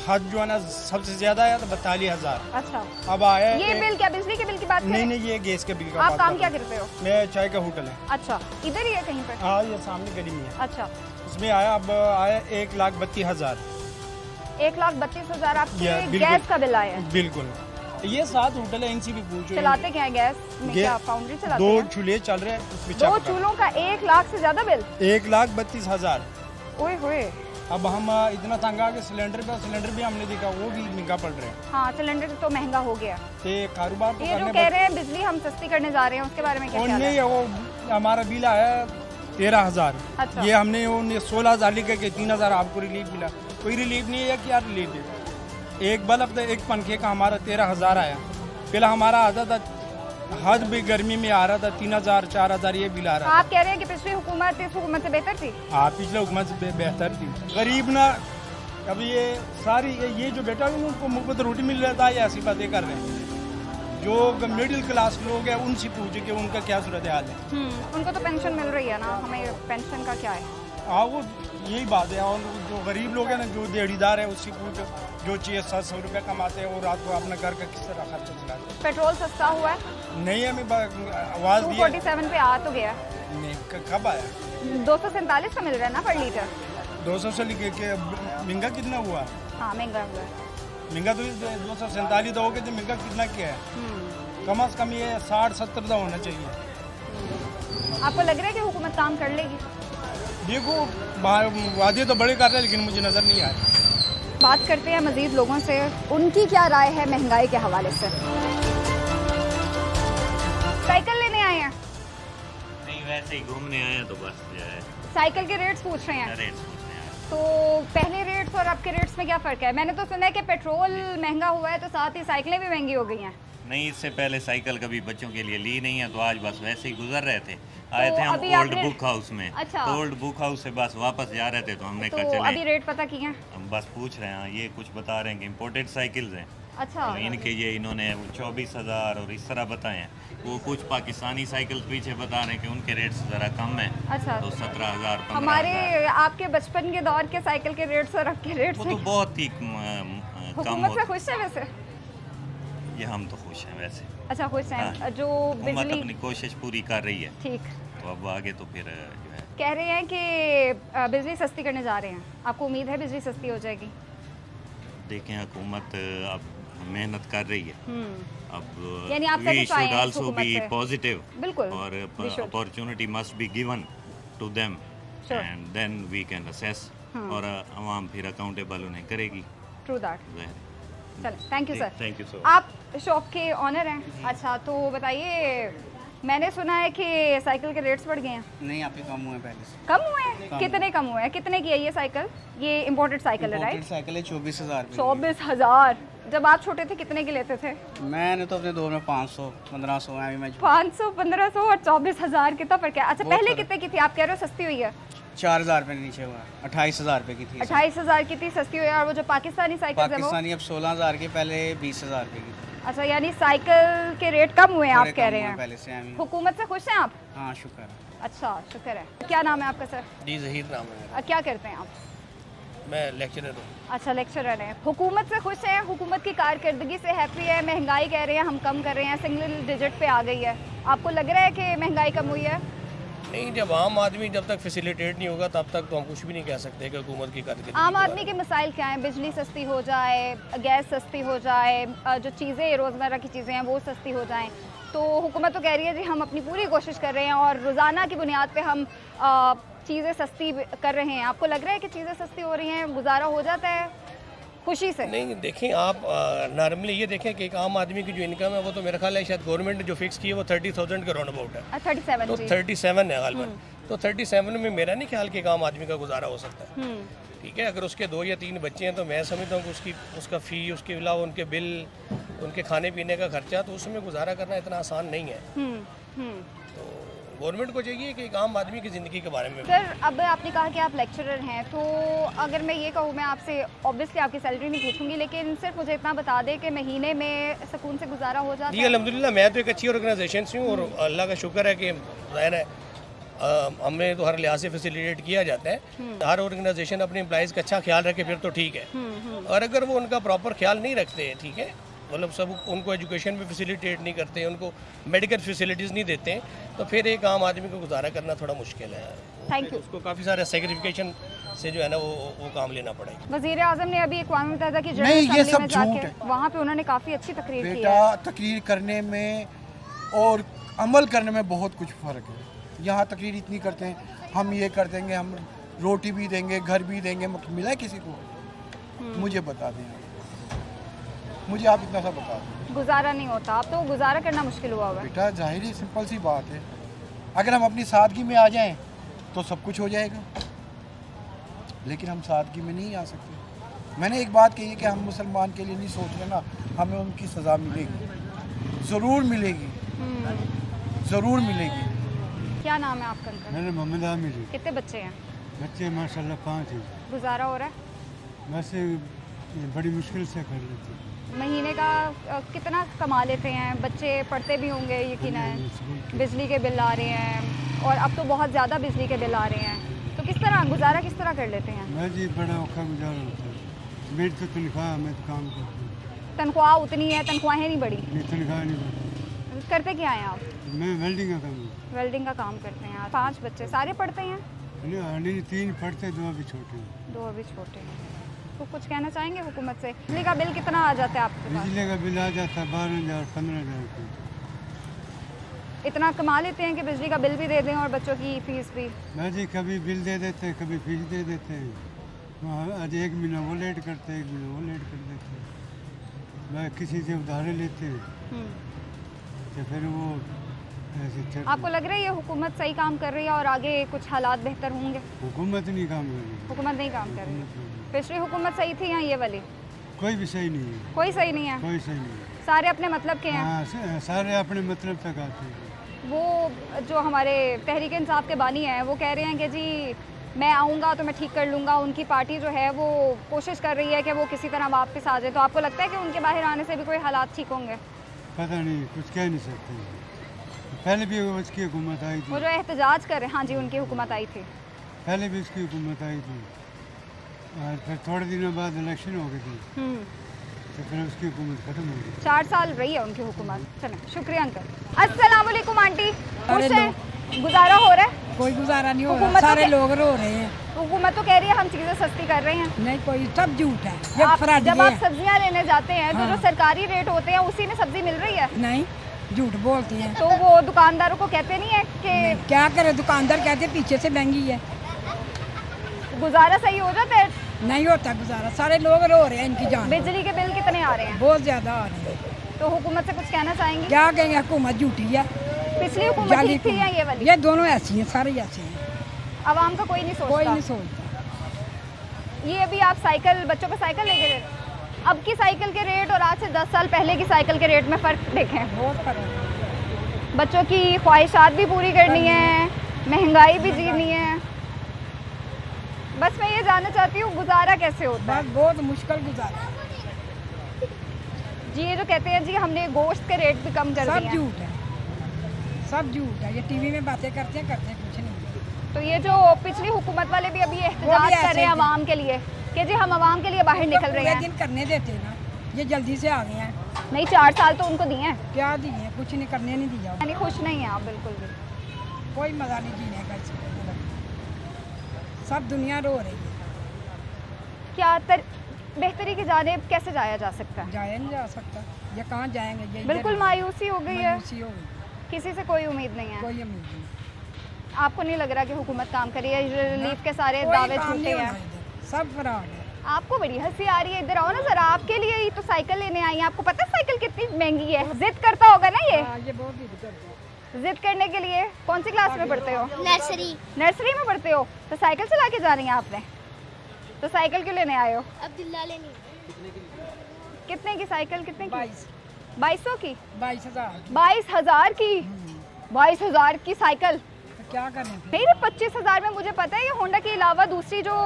Speaker 7: हद जो है ना सबसे ज्यादा आया था 42,000।
Speaker 1: अच्छा,
Speaker 7: अब आया
Speaker 1: ये
Speaker 7: है
Speaker 1: बिल क्या बिजली के बिल की बात
Speaker 7: नहीं
Speaker 1: करें?
Speaker 7: नहीं, ये गैस के बिल का
Speaker 1: आप
Speaker 7: बात
Speaker 1: काम
Speaker 7: कर
Speaker 1: क्या
Speaker 7: रहा हूँ।
Speaker 1: करते हो?
Speaker 7: मैं चाय का होटल है।
Speaker 1: अच्छा, इधर ही है कहीं पे?
Speaker 7: हाँ ये सामने गली में है।
Speaker 1: अच्छा,
Speaker 7: उसमें आया अब आया 1,32,000।
Speaker 1: 1,32,000 आपके
Speaker 7: ये बिल्कुल।
Speaker 1: गैस का बिल आया है।
Speaker 7: बिल्कुल, ये 7 होटल है, इनसे भी पूछो।
Speaker 1: चलाते क्या है गैस में?
Speaker 7: ये
Speaker 1: क्या फाउंड्री चलाते
Speaker 7: 2
Speaker 1: हैं?
Speaker 7: चूल्हे चल रहे हैं उसमें
Speaker 1: 2
Speaker 7: चाय
Speaker 1: चूल्हों का 1 लाख से ज्यादा बिल?
Speaker 7: 1,32,000।
Speaker 1: ओए होए।
Speaker 7: अब हम इतना तंग आ गए सिलेंडर पे, सिलेंडर भी हमने देखा वो भी महंगा पड़ रहा है।
Speaker 1: हाँ सिलेंडर तो महंगा हो गया।
Speaker 7: ते कारोबार तो
Speaker 1: ये जो
Speaker 7: करने
Speaker 1: कह रहे हैं बिजली हम सस्ती करने जा रहे हैं, उसके बारे में क्या
Speaker 7: और
Speaker 1: ख्याल
Speaker 7: नहीं
Speaker 1: है?
Speaker 7: है, वो हमारा बिल आया 13,000।
Speaker 1: अच्छा।
Speaker 7: ये हमने वो 16,000 लिखा कि 3,000 आपको रिलीफ मिला, कोई रिलीफ नहीं है। क्या रिलीफ है? एक बल्ब तो एक पंखे का हमारा 13,000 आया। पहले हमारा आता था हद भी गर्मी में आ रहा था 3,000 4,000 ये बिल आ रहा
Speaker 1: आप कह रहे हैं कि पिछली हुकूमत इस हुकूमत से बेहतर थी?
Speaker 7: था। हाँ पिछले हुकूमत से बेहतर थी। गरीब ना अब ये सारी ये जो बेटा उनको मुफ्त रोटी मिल रहा था, ये ऐसी बातें कर रहे हैं। जो मिडिल क्लास लोग हैं उनसे पूछे कि उनका क्या सूरत हाल है।
Speaker 1: उनको तो पेंशन मिल रही है ना, हमें पेंशन का क्या है?
Speaker 7: हाँ वो यही बात है। और जो गरीब लोग हैं ना, जो दिहाड़ीदार है उससे पूछो, जो 600-700 रुपये कमाते हैं वो रात को अपने घर का किस तरह खर्चा चलाते हैं।
Speaker 1: पेट्रोल सस्ता हुआ है?
Speaker 7: नहीं, हमें आवाज़ दी
Speaker 1: 247 पे आ तो गया।
Speaker 7: नहीं, कब आया?
Speaker 1: 247 का मिल रहा है ना पर लीटर।
Speaker 7: 200 से लेके के महंगा कितना हुआ?
Speaker 1: हाँ महंगा हुआ है।
Speaker 7: महंगा तो 247 तो हो गया, महंगा कितना क्या है? कम से कम ये 60-70 तो होना चाहिए।
Speaker 1: आपको लग रहा है कि हुकूमत काम कर लेगी?
Speaker 7: देखो वादे तो बड़े कर रहे हैं लेकिन मुझे नज़र नहीं आ रहा।
Speaker 1: बात करते हैं मजीद लोगों से, उनकी क्या राय है महंगाई के हवाले से। साइकिल लेने आए हैं?
Speaker 8: नहीं, वैसे ही घूमने आए हैं तो बस जो है
Speaker 1: साइकिल के रेट्स पूछ रहे हैं।
Speaker 8: रेट पूछने आए हैं।
Speaker 1: तो पहले रेट्स और अब के रेट्स में क्या फ़र्क है? मैंने तो सुना है कि पेट्रोल महंगा हुआ है तो साथ ही साइकिलें भी महंगी हो गई हैं।
Speaker 8: नहीं, इससे पहले साइकिल कभी बच्चों के लिए ली नहीं है, तो आज बस वैसे ही गुजर रहे थे। आए थे हम
Speaker 1: अभी
Speaker 8: ओल्ड
Speaker 1: आपने-
Speaker 8: बुक हाउस में।
Speaker 1: अच्छा।
Speaker 8: तो ओल्ड बुक हाउस से बस वापस जा रहे थे तो हमने
Speaker 1: तो
Speaker 8: कहा
Speaker 1: अभी
Speaker 8: चले।
Speaker 1: रेट पता किए हैं?
Speaker 8: हम बस पूछ रहे हैं, ये कुछ बता रहे हैं कि इम्पोर्टेड साइकिल्स हैं।
Speaker 1: अच्छा।
Speaker 8: तो इनके ये इन्होंने 24,000 और इस तरह बताए हैं। वो कुछ पाकिस्तानी साइकिल पीछे बता रहे हैं कि उनके रेट्स ज़रा कम हैं।
Speaker 1: अच्छा।
Speaker 8: तो 17,000 15,000।
Speaker 1: हमारे आपके बचपन के दौर के साइकिल के रेट्स और अब के रेट्स
Speaker 8: वो
Speaker 1: में
Speaker 8: तो बहुत ही कम
Speaker 1: हुकूमत से
Speaker 8: होते।
Speaker 1: खुश है वैसे?
Speaker 8: ये हम तो खुश हैं वैसे।
Speaker 1: अच्छा खुश हैं।
Speaker 8: हाँ।
Speaker 1: जो
Speaker 8: हुकूमत
Speaker 1: बिजली
Speaker 8: अपनी कोशिश पूरी कर रही है,
Speaker 1: ठीक
Speaker 8: तो अब आगे तो फिर जो है
Speaker 1: कह रहे हैं कि बिजली सस्ती करने जा रहे हैं, आपको उम्मीद है बिजली सस्ती हो जाएगी?
Speaker 8: देखें, हुकूमत अब मेहनत कर रही है। अब
Speaker 1: यानी आप
Speaker 8: we
Speaker 1: satisfied
Speaker 8: should
Speaker 1: हैं
Speaker 8: also
Speaker 1: हुकूमत
Speaker 8: be
Speaker 1: से?
Speaker 8: positive
Speaker 1: बिल्कुल,
Speaker 8: और
Speaker 1: we should.
Speaker 8: opportunity must be given to them
Speaker 1: Sure.
Speaker 8: and then we can assess और आवाम फिर अकाउंटेबल उन्हें करेगी।
Speaker 1: True that.
Speaker 8: ज़ाहिर है।
Speaker 1: चलें, thank you sir.
Speaker 8: Thank you so much.
Speaker 1: आप शॉप के ऑनर हैं? अच्छा, तो बताइए, मैंने सुना है कि साइकिल के रेट्स बढ़ गए हैं।
Speaker 9: नहीं, आपके कम हुए हैं पहले से।
Speaker 1: कम हुए हैं? कितने कम हुए हैं? कितने की है ये साइकिल? ये इम्पोर्टेड साइकिल है राइट?
Speaker 9: साइकिल है 24,000 रुपये।
Speaker 1: 24,000। जब आप छोटे थे कितने की लेते थे?
Speaker 9: मैंने तो अपने दौर में 500 1500 अभी मैं
Speaker 1: 500 1500 और 24,000 कितना फर्क है? अच्छा,
Speaker 9: बहुत
Speaker 1: पहले
Speaker 9: फर्क।
Speaker 1: कितने की थी? आप कह रहे हो सस्ती हुई है?
Speaker 9: 4,000 रुपये नीचे हुआ, 28,000 रुपये की थी।
Speaker 1: 28,000 की थी सस्ती हुई है। और वो जो पाकिस्तानी साइकिल है वो?
Speaker 9: पाकिस्तानी अब 16,000 की, पहले 20,000 रुपये की थी।
Speaker 1: अच्छा, यानी साइकिल के रेट कम हुए हैं आप
Speaker 9: थोड़े
Speaker 1: कह
Speaker 9: कम
Speaker 1: रहे
Speaker 9: हुए
Speaker 1: हैं।
Speaker 9: पहले से अभी।
Speaker 1: हुकूमत से खुश हैं आप?
Speaker 9: हाँ, शुक्र है।
Speaker 1: अच्छा, शुक्र है। क्या नाम है आपका सर?
Speaker 10: जी ज़हीर नाम है मेरा।
Speaker 1: क्या करते हैं आप?
Speaker 10: मैं लेक्चरर हूँ।
Speaker 1: अच्छा, लेक्चरर हैं। हुकूमत से खुश हैं? हुकूमत की कारकर्दगी से हैप्पी है? महंगाई कह रहे हैं हम कम कर रहे हैं, सिंगल डिजिट पे आ गई है, आपको लग रहा है कि महंगाई कम हुई है?
Speaker 10: नहीं, जब आम आदमी जब तक फैसिलिटेट नहीं होगा तब तक तो हम कुछ भी नहीं कह सकते कि हुकूमत की कारकर्दगी।
Speaker 1: आम आदमी के मसाइल क्या हैं? बिजली सस्ती हो जाए, गैस सस्ती हो जाए, जो चीज़ें रोज़मर्रा की चीज़ें हैं वो सस्ती हो जाएं, तो हुकूमत तो कह रही है जी हम अपनी पूरी कोशिश कर रहे हैं और रोज़ाना की बुनियाद पे हम चीज़ें सस्ती कर रहे हैं। आपको लग रहा है कि चीज़ें सस्ती हो रही हैं, गुजारा हो जाता है खुशी से?
Speaker 10: नहीं, देखें आप नॉर्मली ये देखें कि एक आम आदमी की जो इनकम है वो तो मेरा ख्याल है शायद गवर्नमेंट ने जो फिक्स की है वो 30,000 के राउंड अबाउट है।
Speaker 1: 37
Speaker 10: तो
Speaker 1: जी।
Speaker 10: 37 है गालबन। तो 37 में मेरा नहीं ख्याल कि एक आम आदमी का गुजारा हो सकता है। ठीक है, अगर उसके 2 या 3 बच्चे हैं तो मैं समझता हूँ कि उसका फ़ी, उसके अलावा उनके बिल, उनके खाने पीने का खर्चा, तो उसमें गुजारा करना इतना आसान नहीं है। तो गवर्नमेंट को चाहिए कि एक आम आदमी की ज़िंदगी के बारे में।
Speaker 1: सर, अब आपने कहा कि आप लेक्चरर हैं, तो अगर मैं ये कहूँ, मैं आपसे ऑब्वियसली आपकी सैलरी नहीं पूछूंगी, लेकिन सिर्फ मुझे इतना बता दें कि महीने में सुकून से गुजारा हो जाता
Speaker 10: जी
Speaker 1: है?
Speaker 10: अल्हम्दुलिल्लाह, मैं तो एक अच्छी ऑर्गेनाइजेशन से हूँ और अल्लाह का शुक्र है कि ज़ाहिर है हमें तो हर लिहाज से फैसिलिटेट किया जाता है। हर ऑर्गेनाइजेशन अपने एम्प्लॉइज़ का अच्छा ख्याल रखे फिर तो ठीक है। और अगर वो उनका प्रॉपर ख्याल नहीं रखते हैं, ठीक है, मतलब सब उनको एजुकेशन में फैसिलिटेट नहीं करते, उनको मेडिकल फैसिलिटीज़ नहीं देते हैं, तो फिर एक आम आदमी को गुजारा करना थोड़ा मुश्किल है।
Speaker 1: Thank you.
Speaker 10: उसको काफ़ी सारे सेग्रीफिकेशन से जो है ना वो काम लेना पड़ेगा।
Speaker 1: वज़ीर आज़म ने अभी अक़वाम मुत्तहिदा की
Speaker 11: नहीं, ये सब
Speaker 1: में
Speaker 11: झूठ
Speaker 1: जाके
Speaker 11: है।
Speaker 1: वहाँ पे उन्होंने काफ़ी अच्छी तकरीर की
Speaker 11: बेटा,
Speaker 1: है।
Speaker 11: तकरीर करने में और अमल करने में बहुत कुछ फ़र्क है। यहाँ तकरीर इतनी करते हैं, हम ये कर देंगे, हम रोटी भी देंगे, घर भी देंगे, मिला है किसी को? मुझे बता दें, मुझे आप इतना सा बता दें।
Speaker 1: गुजारा नहीं होता, अब तो गुजारा करना मुश्किल हुआ हुआ है।
Speaker 11: बेटा, जाहिर सिंपल सी बात है, अगर हम अपनी सादगी में आ जाएं तो सब कुछ हो जाएगा, लेकिन हम सादगी में नहीं आ सकते। मैंने एक बात कही है कि हम मुसलमान के लिए नहीं सोच रहे ना, हमें उनकी सज़ा मिलेगी, ज़रूर मिलेगी, ज़रूर मिलेगी।
Speaker 1: क्या नाम है आपका अंकल?
Speaker 12: मेरा मोहम्मद आमिर।
Speaker 1: कितने बच्चे हैं?
Speaker 12: बच्चे माशाल्लाह 5 हैं।
Speaker 1: गुजारा हो रहा है?
Speaker 12: बस
Speaker 7: ये बड़ी मुश्किल से कर लेते हैं।
Speaker 1: महीने का कितना कमा लेते हैं? बच्चे पढ़ते भी होंगे यकीनन, बिजली के बिल आ रहे हैं और अब तो बहुत ज़्यादा बिजली के बिल आ रहे हैं, तो किस तरह गुजारा किस तरह कर लेते हैं?
Speaker 7: मैं जी बड़ा औखा गुजारा होता है। मेरी तो तनख्वाह, मैं तो काम करता हूँ।
Speaker 1: तनख्वाह उतनी है, तनख्वाहें नहीं बढ़ी?
Speaker 7: नहीं, तनख्वाह नहीं बढ़ती।
Speaker 1: करते क्या हैं आप?
Speaker 7: मैं वेल्डिंग का काम करता
Speaker 1: वेल्डिंग का काम करते हैं। 5 बच्चे सारे पढ़ते हैं?
Speaker 7: हूँ। नहीं, 3 पढ़ते, 2 अभी छोटे हैं।
Speaker 1: 2 अभी छोटे हैं। तो कुछ कहना चाहेंगे हुकूमत से? बिजली का बिल कितना आ जाता है आपके पास?
Speaker 7: बिजली का बिल आ जाता है 12,000 15,000 रुपये।
Speaker 1: इतना कमा लेते हैं कि बिजली का बिल भी दे दें और बच्चों की फीस भी?
Speaker 7: मैं जी कभी बिल दे देते हैं, कभी फीस दे देते हैं। आज 1 महीना वो लेट करते हैं, 1 महीना वो लेट कर देते हैं। मैं किसी से उधारे लेते हैं तो फिर वो ऐसे चलते।
Speaker 1: आपको लग रहा है ये हुकूमत सही काम कर रही है और आगे कुछ हालात बेहतर होंगे?
Speaker 7: हुकूमत नहीं काम कर रही।
Speaker 1: हुकूमत नहीं काम कर रही। पिछली हुकूमत सही थी या ये वाली?
Speaker 7: कोई भी सही नहीं है।
Speaker 1: कोई सही नहीं है?
Speaker 7: कोई सही नहीं है।
Speaker 1: सारे अपने मतलब के हैं?
Speaker 7: हाँ, सारे अपने मतलब तक आते हैं।
Speaker 1: वो जो हमारे तहरीक इंसाफ के बानी हैं वो कह रहे हैं कि जी मैं आऊँगा तो मैं ठीक कर लूँगा। उनकी पार्टी जो है वो कोशिश कर रही है कि वो किसी तरह वापस आ जाए। तो आपको लगता है कि उनके बाहर आने से भी कोई हालात ठीक होंगे?
Speaker 7: पता नहीं, कुछ कह नहीं सकते। पहले भी उसकी हुकूमत आई थी।
Speaker 1: वो जो एहतजाज कर रहे हैं, हाँ जी, उनकी हुकूमत आई थी।
Speaker 7: पहले भी उसकी हुकूमत आई थी और फिर थोड़े दिनों बाद इलेक्शन हो गई थी तो फिर उसकी हुकूमत खत्म हो गई।
Speaker 1: 4 साल रही है उनकी हुकूमत। चलें, शुक्रिया अंकल। अस्सलाम वालेकुम आंटी, खुश हैं? गुजारा हो रहा है?
Speaker 12: कोई गुजारा नहीं हो रहा,
Speaker 1: हुकूमत तो
Speaker 12: सारे
Speaker 1: कह-
Speaker 12: लोग रो रहे हैं।
Speaker 1: हुकूमत तो कह रही है हम चीज़ें सस्ती कर रहे हैं।
Speaker 12: नहीं, कोई सब झूठ है, ये
Speaker 1: जब
Speaker 12: फराडी
Speaker 1: आप
Speaker 12: है।
Speaker 1: सब्जियां लेने जाते हैं तो
Speaker 12: हाँ।
Speaker 1: जो सरकारी रेट होते हैं उसी में सब्जी मिल रही है?
Speaker 12: नहीं, झूठ बोलती हैं।
Speaker 1: तो वो दुकानदारों को कहते नहीं है
Speaker 12: नहीं,
Speaker 1: कि
Speaker 12: क्या करे, दुकानदार कहते पीछे से महंगी है।
Speaker 1: गुजारा सही हो जाता है?
Speaker 12: नहीं होता गुजारा, सारे लोग रो रहे हैं इनकी जान।
Speaker 1: बिजली के बिल कितने आ रहे हैं?
Speaker 12: बहुत ज्यादा आ रहे हैं।
Speaker 1: तो हुकूमत से कुछ कहना चाहेंगे?
Speaker 12: क्या कहेंगे, हुकूमत झूठी है।
Speaker 1: पिछली हुकूमत
Speaker 12: जाली
Speaker 1: ठीक थी या ये वाली?
Speaker 12: ये दोनों ऐसी हैं, सारे ऐसे हैं।
Speaker 1: आवाम का कोई नहीं सोचता?
Speaker 12: कोई नहीं सोचता।
Speaker 1: ये अभी आप साइकिल, बच्चों को साइकिल लेके दे, अब की साइकिल के रेट और आज से 10 साल पहले की साइकिल के रेट में फ़र्क देखें।
Speaker 12: बहुत फर्क है।
Speaker 1: बच्चों की ख्वाहिशात भी पूरी करनी है, महंगाई भी जीनी है। बस मैं ये जानना चाहती हूँ गुजारा कैसे होता है?
Speaker 12: बस बहुत मुश्किल गुजारा है।
Speaker 1: जी ये जो कहते हैं जी हमने गोश्त के रेट भी कम कर
Speaker 12: सब
Speaker 1: दिए हैं,
Speaker 12: झूठ है, सब झूठ है। ये टीवी में बातें करते हैं कुछ नहीं।
Speaker 1: तो ये जो पिछली हुकूमत वाले भी अभी
Speaker 12: वो
Speaker 1: एहतजाज
Speaker 12: भी
Speaker 1: कर
Speaker 12: ऐसे
Speaker 1: रहे हैं
Speaker 12: ही थे।
Speaker 1: आवाम के लिए कि जी हम आवाम के लिए बाहर निकल रहे
Speaker 12: पूरे
Speaker 1: हैं।
Speaker 12: दिन करने देते ना, ये जल्दी से आ गए हैं।
Speaker 1: नहीं, 4 साल तो उनको दिए हैं।
Speaker 12: क्या दिए, कुछ नहीं करने नहीं दिया।
Speaker 1: यानी खुश नहीं है आप बिल्कुल भी?
Speaker 12: कोई मज़ा नहीं जीने का इसमें। सब दुनिया रो रही है।
Speaker 1: क्या बेहतरी की जानिब कैसे जाया जा सकता है?
Speaker 12: जाया नहीं जा सकता, ये कहाँ जाएंगे? ये
Speaker 1: बिल्कुल मायूसी हो गई है,
Speaker 12: मायूसी हो गई,
Speaker 1: किसी से कोई उम्मीद नहीं है।
Speaker 12: कोई उम्मीद नहीं।
Speaker 1: आपको नहीं लग रहा कि हुकूमत काम करी है? रिलीफ के सारे
Speaker 12: कोई
Speaker 1: दावे
Speaker 12: काम
Speaker 1: झूठे
Speaker 12: नहीं होना
Speaker 1: हैं।
Speaker 12: इधर, सब फ्रॉड है।
Speaker 1: आपको बड़ी हंसी आ रही है, इधर आओ ना जरा। आपके लिए ही तो साइकिल लेने आई हैं। आपको पता है साइकिल कितनी महंगी है? जिद करता होगा ना ये?
Speaker 12: हाँ, ये बहुत जिद करते हैं।
Speaker 1: जिद करने के लिए कौन सी क्लास में पढ़ते हो?
Speaker 13: नर्सरी।
Speaker 1: नर्सरी में पढ़ते हो? तो साइकिल चला के जा रही हैं आपने? तो साइकिल क्यों लेने आए हो?
Speaker 13: अब दिल्ला लेनी।
Speaker 1: कितने की साइकिल? कितने की?
Speaker 12: 2200
Speaker 1: की।
Speaker 12: 22,000
Speaker 1: 22,000 की? 22,000 की साइकिल?
Speaker 12: तो क्या करें फिर?
Speaker 1: नहीं, 25,000 में मुझे पता है ये होंडा के अलावा दूसरी जो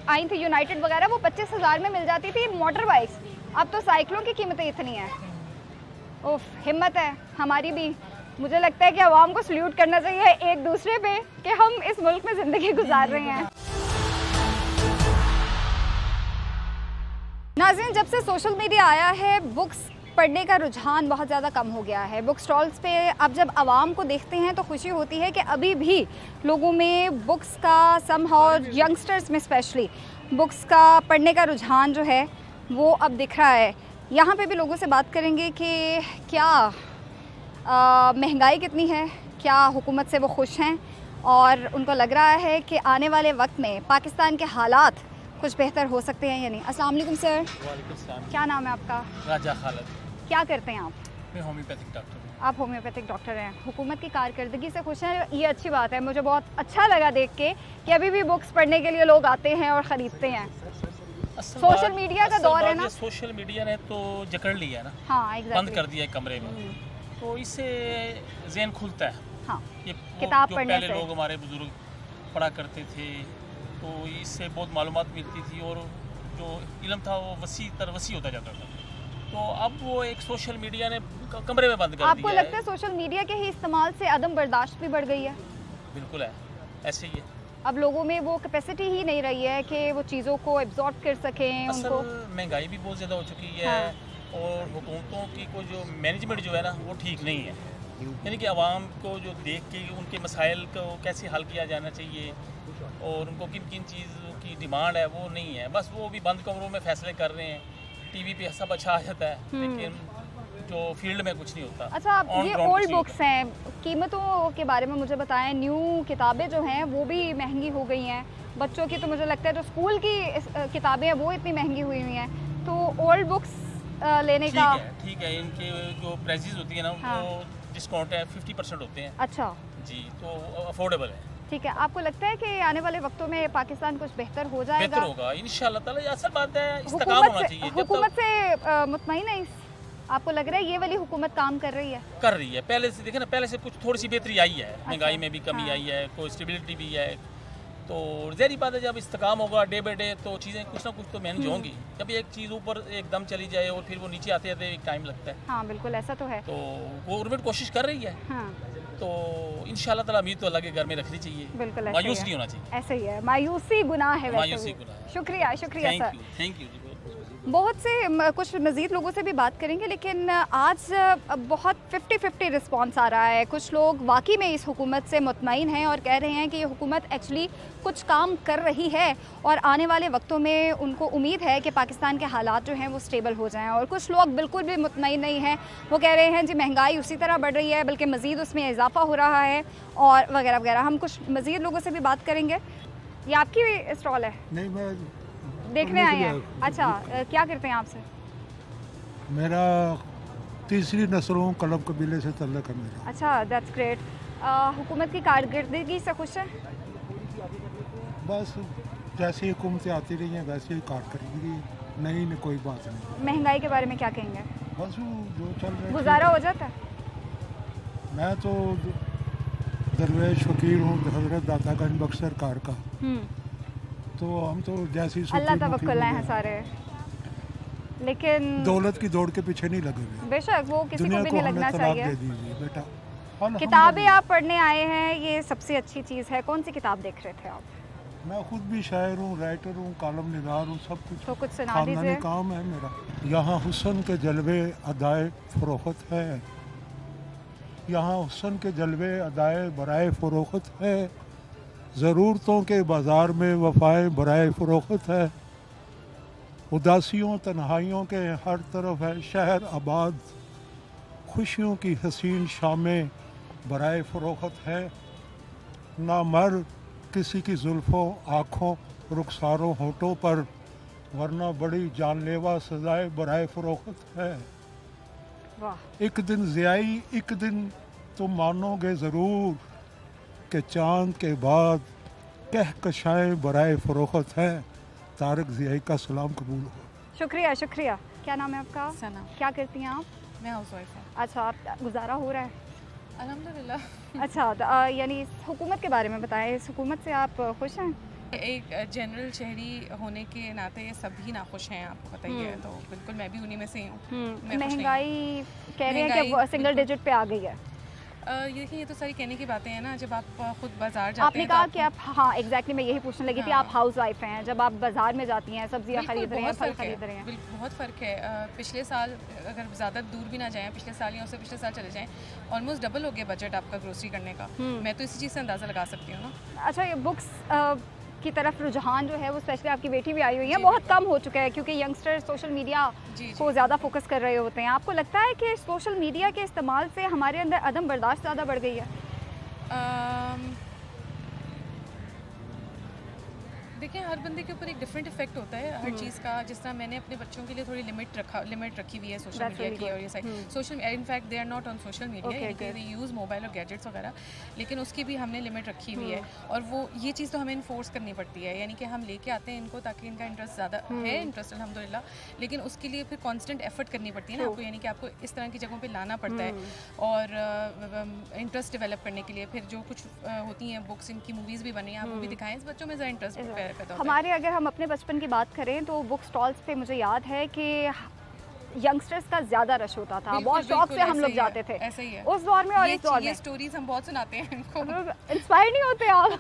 Speaker 1: आई थी यूनाइटेड वगैरह वो 25,000 में मिल जाती थी मोटर बाइक्स। अब तो साइकिलों की कीमतें इतनी हैं। उफ, हिम्मत है हमारी भी। मुझे लगता है कि आवाम को सल्यूट करना चाहिए एक दूसरे पे कि हम इस मुल्क में ज़िंदगी गुजार रहे हैं। नाज़रीन, जब से सोशल मीडिया आया है बुक्स पढ़ने का रुझान बहुत ज़्यादा कम हो गया है। बुक स्टॉल्स पे अब जब आवाम को देखते हैं तो खुशी होती है कि अभी भी लोगों में बुक्स का समहाउ, यंगस्टर्स में स्पेशली बुक्स का पढ़ने का रुझान जो है वो अब दिख रहा है। यहाँ पे भी लोगों से बात करेंगे कि क्या महंगाई कितनी है, क्या हुकूमत से वो खुश हैं और उनको लग रहा है कि आने वाले वक्त में पाकिस्तान के हालात कुछ बेहतर हो सकते हैं या नहीं। अस्सलाम वालेकुम सर।
Speaker 14: वालेकुम सलाम।
Speaker 1: क्या नाम है आपका?
Speaker 14: राजा खालिद।
Speaker 1: क्या करते हैं आप?
Speaker 14: मैं होम्योपैथिक डॉक्टर हूँ।
Speaker 1: आप होम्योपैथिक डॉक्टर हैं। हुकूमत की कारकर्दगी से खुश हैं, ये अच्छी बात है। मुझे बहुत अच्छा लगा देख के कि अभी भी बुक्स पढ़ने के लिए लोग आते हैं और ख़रीदते हैं। सोशल मीडिया का दौर है ना,
Speaker 14: सोशल मीडिया ने तो जकड़ लिया है ना।
Speaker 1: हाँ,
Speaker 14: बंद कर दिया है कमरे में, तो इससे ज़हन खुलता है।
Speaker 1: हाँ,
Speaker 14: ये
Speaker 1: किताब
Speaker 14: जो
Speaker 1: पढ़ने
Speaker 14: पहले
Speaker 1: से।
Speaker 14: लोग हमारे बुजुर्ग पढ़ा करते थे तो इससे बहुत मालूमात मिलती थी और जो इल्म था वो वसी होता जाता था। तो अब वो एक सोशल मीडिया ने कमरे में बंद कर दिया है।
Speaker 1: आपको लगता है सोशल मीडिया के ही इस्तेमाल से अदम बर्दाश्त भी बढ़ गई है?
Speaker 14: बिल्कुल है, ऐसे ही है।
Speaker 1: अब लोगों में वो कैपेसिटी ही नहीं रही है कि वो चीज़ों को एब्जॉर्ब कर सकें।
Speaker 14: असल
Speaker 1: उनको
Speaker 14: महंगाई भी बहुत ज़्यादा हो चुकी है।
Speaker 1: हाँ।
Speaker 14: और हुकूमतों की कोई जो मैनेजमेंट जो है ना वो ठीक नहीं है। यानी कि आवाम को जो देख के उनके मसाइल को कैसे हल किया जाना चाहिए और उनको किन किन चीज़ों की डिमांड है वो नहीं है। बस वो भी बंद कमरों में फैसले कर रहे हैं। टीवी पे सब अच्छा आ जाता है लेकिन जो फील्ड में कुछ नहीं होता।
Speaker 1: अच्छा, आप ये ओल्ड बुक्स हैं, कीमतों के बारे में मुझे बताएं। न्यू किताबें जो हैं वो भी महंगी हो गई हैं। बच्चों की तो मुझे लगता है जो स्कूल की किताबें हैं वो इतनी महंगी हुई हुई हैं, तो ओल्ड बुक्स लेने का
Speaker 14: ठीक है। इनके जो प्राइसेस होती है ना वो डिस्काउंट है 50% होते हैं।
Speaker 1: अच्छा
Speaker 14: जी, तो अफोर्डेबल है।
Speaker 1: ठीक है। आपको लगता है कि आने वाले वक्तों में पाकिस्तान कुछ बेहतर हो जाएगा?
Speaker 14: बेहतर होगा इंशाल्लाह ताला। असल बात है इस्तेकाम होना चाहिए।
Speaker 1: हुकूमत से मुतमईन है? आपको लग रहा है ये वाली हुकूमत काम कर रही है?
Speaker 14: कर रही है। पहले से देखे ना, पहले से कुछ थोड़ी सी बेहतरी आई है। महंगाई में भी कमी आई है, कोई स्टेबिलिटी भी है। तो ज़ाहिर बात है जब इस्तेकाम होगा डे बाई डे तो चीज़ें कुछ ना कुछ तो मैनेज होंगी। जब एक चीज़ ऊपर एकदम चली जाए और फिर वो नीचे आते आते एक टाइम लगता है।
Speaker 1: हाँ बिल्कुल, ऐसा तो है।
Speaker 14: तो गवर्नमेंट कोशिश कर रही है।
Speaker 1: हाँ।
Speaker 14: तो इंशाल्लाह ताला उम्मीद तो अल्लाह के घर में रखनी चाहिए।
Speaker 1: बिल्कुल
Speaker 14: मायूस नहीं होना चाहिए।
Speaker 1: ऐसे ही है, मायूसी गुनाह है।
Speaker 14: मायूसी गुनाह है।
Speaker 1: शुक्रिया सर।
Speaker 14: Thank you.
Speaker 1: बहुत से कुछ मज़ीद लोगों से भी बात करेंगे, लेकिन आज बहुत 50-50 रिस्पॉन्स आ रहा है। कुछ लोग वाकई में इस हुकूमत से मुतमईन हैं और कह रहे हैं कि ये हुकूमत एक्चुअली कुछ काम कर रही है और आने वाले वक्तों में उनको उम्मीद है कि पाकिस्तान के हालात जो हैं वो स्टेबल हो जाएं। और कुछ लोग बिल्कुल भी मुतमईन नहीं हैं, वो कह रहे हैं जी महंगाई उसी तरह बढ़ रही है बल्कि मज़ीद उसमें इजाफा हो रहा है और वगैरह वगैरह। हम कुछ मज़ीद लोगों से भी बात करेंगे। ये आपकी स्टॉल है?
Speaker 11: नहीं, मैं
Speaker 1: देखने आए हैं। अच्छा, क्या करते हैं आपसे?
Speaker 11: मेरा तीसरी नस्लों कलम कबीले से तल्लुक़ है मेरा।
Speaker 1: अच्छा, दैट्स ग्रेट। हुकूमत की कारकर्दगी से खुश है?
Speaker 11: बस जैसी हुकूमतें आती रही हैं वैसे ही कारकर्दगी, नहीं कोई बात नहीं।
Speaker 1: महंगाई के बारे में क्या कहेंगे?
Speaker 11: बस जो चल रहा है
Speaker 1: गुजारा हो जाता है?
Speaker 11: मैं तो दरवेश फ़कीर हूँ हज़रत दाता गंज बख्श सरकार का। तो हम तो जैसी
Speaker 1: अल्लाह तवक्कुल हैं सारे, लेकिन
Speaker 11: दौलत की दौड़ के पीछे नहीं लगे हुए।
Speaker 1: बेशक वो किसी को भी नहीं लगना चाहिए।
Speaker 11: दे दीजिए बेटा।
Speaker 1: किताबें आप पढ़ने आए हैं, ये सबसे अच्छी चीज़ है। कौन सी किताब देख रहे थे आप?
Speaker 11: मैं खुद भी शायर हूँ, राइटर हूँ, कॉलम निगार हूँ, सब कुछ।
Speaker 1: तो कुछ सुना दीजिए।
Speaker 11: काम है मेरा। यहाँ हुस्न के जलवे अदाए फ़रोख्त है, यहाँ हुस्न के जलवे अदाए बराए फ़रोख्त है, ज़रूरतों के बाज़ार में वफ़ाए बराए फ़रोख्त है, उदासियों तन्हाइयों के हर तरफ है शहर आबाद, खुशियों की हसीन शामें बराए फ़रोख्त है, ना मर किसी की जुल्फ़ों आँखों रुखसारों होठों पर, वरना बड़ी जानलेवा सजाए बराए फ़रोख्त है। एक दिन ज़ियाई एक दिन तुम मानोगे ज़रूर के चाँद के बाद कहकशाएं बराए फ़रोख्त है। तारक ज़ियाई का सलाम कबूल हो।
Speaker 1: शुक्रिया शुक्रिया। क्या नाम है आपका?
Speaker 13: सना।
Speaker 1: क्या करती हैं आप?
Speaker 13: मैं हाउसवाइफ हूँ।
Speaker 1: अच्छा, आप गुजारा हो रहा है?
Speaker 13: अल्हम्दुलिल्लाह।
Speaker 1: अच्छा, यानी इस हुकूमत के बारे में बताएं, इस हुकूमत से आप खुश हैं?
Speaker 13: एक जनरल शहरी होने के नाते सभी नाखुश हैं, आपको पता ही है। तो बिल्कुल मैं भी उन्हीं में से ही हूँ।
Speaker 1: महंगाई कह रहे हैं कि सिंगल डिजिट पे आ गई है।
Speaker 13: ये देखिए, ये तो सारी कहने की बातें हैं ना। जब आप खुद बाजार जाते
Speaker 1: आपने
Speaker 13: हैं
Speaker 1: कहा कि आप, हाँ एग्जैक्टली मैं यही पूछने लगी थी, आप हाउस वाइफ हैं, जब आप बाजार में जाती हैं सब्जियां खरीद रहे हैं, फल खरीद रहे हैं,
Speaker 13: बहुत फ़र्क है। पिछले साल अगर ज़्यादा दूर भी ना जाएं, पिछले साल या उससे पिछले साल चले जाएं, ऑलमोस्ट डबल हो गया बजट आपका ग्रोसरी करने का। मैं तो इसी चीज़ से अंदाज़ा लगा सकती हूँ ना।
Speaker 1: अच्छा, ये बुक्स की तरफ रुझान जो है वो स्पेशली आपकी बेटी भी आई हुई है, बहुत कम हो चुका है क्योंकि यंगस्टर सोशल मीडिया को ज़्यादा फोकस कर रहे होते हैं। आपको लगता है कि सोशल मीडिया के इस्तेमाल से हमारे अंदर अदम बर्दाश्त ज़्यादा बढ़ गई है?
Speaker 13: देखिए, हर बंदे के ऊपर एक डिफरेंट इफेक्ट होता है हर चीज़ का। जिस तरह मैंने अपने बच्चों के लिए थोड़ी लिमिट रखी हुई है सोशल मीडिया की, और ये सारी social in fact they are not on social media, they use mobile और गैजेट्स वगैरह, लेकिन उसकी भी हमने लिमिट रखी हुई है। और वो ये चीज़ तो हमें इन्फोर्स करनी पड़ती है, यानी कि हम लेके आते हैं इनको ताकि इनका इंटरेस्ट ज़्यादा है, इंटरेस्ट अल्हम्दुलिल्लाह, लेकिन उसके लिए फिर कॉन्स्टेंट एफर्ट करनी पड़ती है ना आपको, यानी कि आपको इस तरह की जगहों पर लाना पड़ता है और इंटरेस्ट डेवलप करने के लिए। फिर जो कुछ होती हैं बुक्स, इनकी मूवीज़ भी बनी हैं, आप वो भी दिखाएं, इस बच्चों में ज़रा इंटरेस्ट पैदा होता है।
Speaker 1: हमारे अगर हम अपने बचपन की बात करें तो बुक स्टॉल्स पे मुझे याद है कि यंगस्टर्स का ज़्यादा रश होता था, बहुत शौक से हम लोग जाते थे
Speaker 13: ऐसा ही है
Speaker 1: उस दौर में और इस दौर में।
Speaker 13: ये स्टोरीज हम बहुत सुनाते हैं इनको।
Speaker 1: इंस्पायर नहीं होते आप?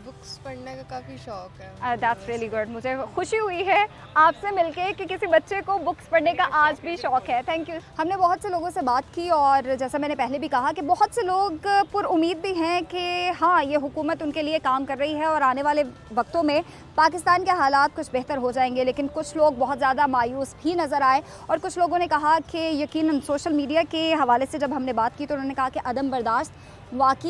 Speaker 15: बुक्स पढ़ने का काफ़ी शौक है।
Speaker 1: That's really good. मुझे खुशी हुई है आपसे मिलके कि किसी बच्चे को बुक्स पढ़ने का आज भी शौक है। Thank you. हमने बहुत से लोगों से बात की और जैसा मैंने पहले भी कहा कि बहुत से लोग पुरुमीद भी हैं कि हाँ, ये हुकूमत उनके लिए काम कर रही है और आने वाले वक्तों में पाकिस्तान के हालात कुछ बेहतर हो जाएंगे। लेकिन कुछ लोग बहुत ज़्यादा मायूस भी नज़र आए और कुछ लोगों ने कहा कि यकीनन सोशल मीडिया के हवाले से जब हमने बात की तो उन्होंने कहा कि अदम बर्दाश्त वाकई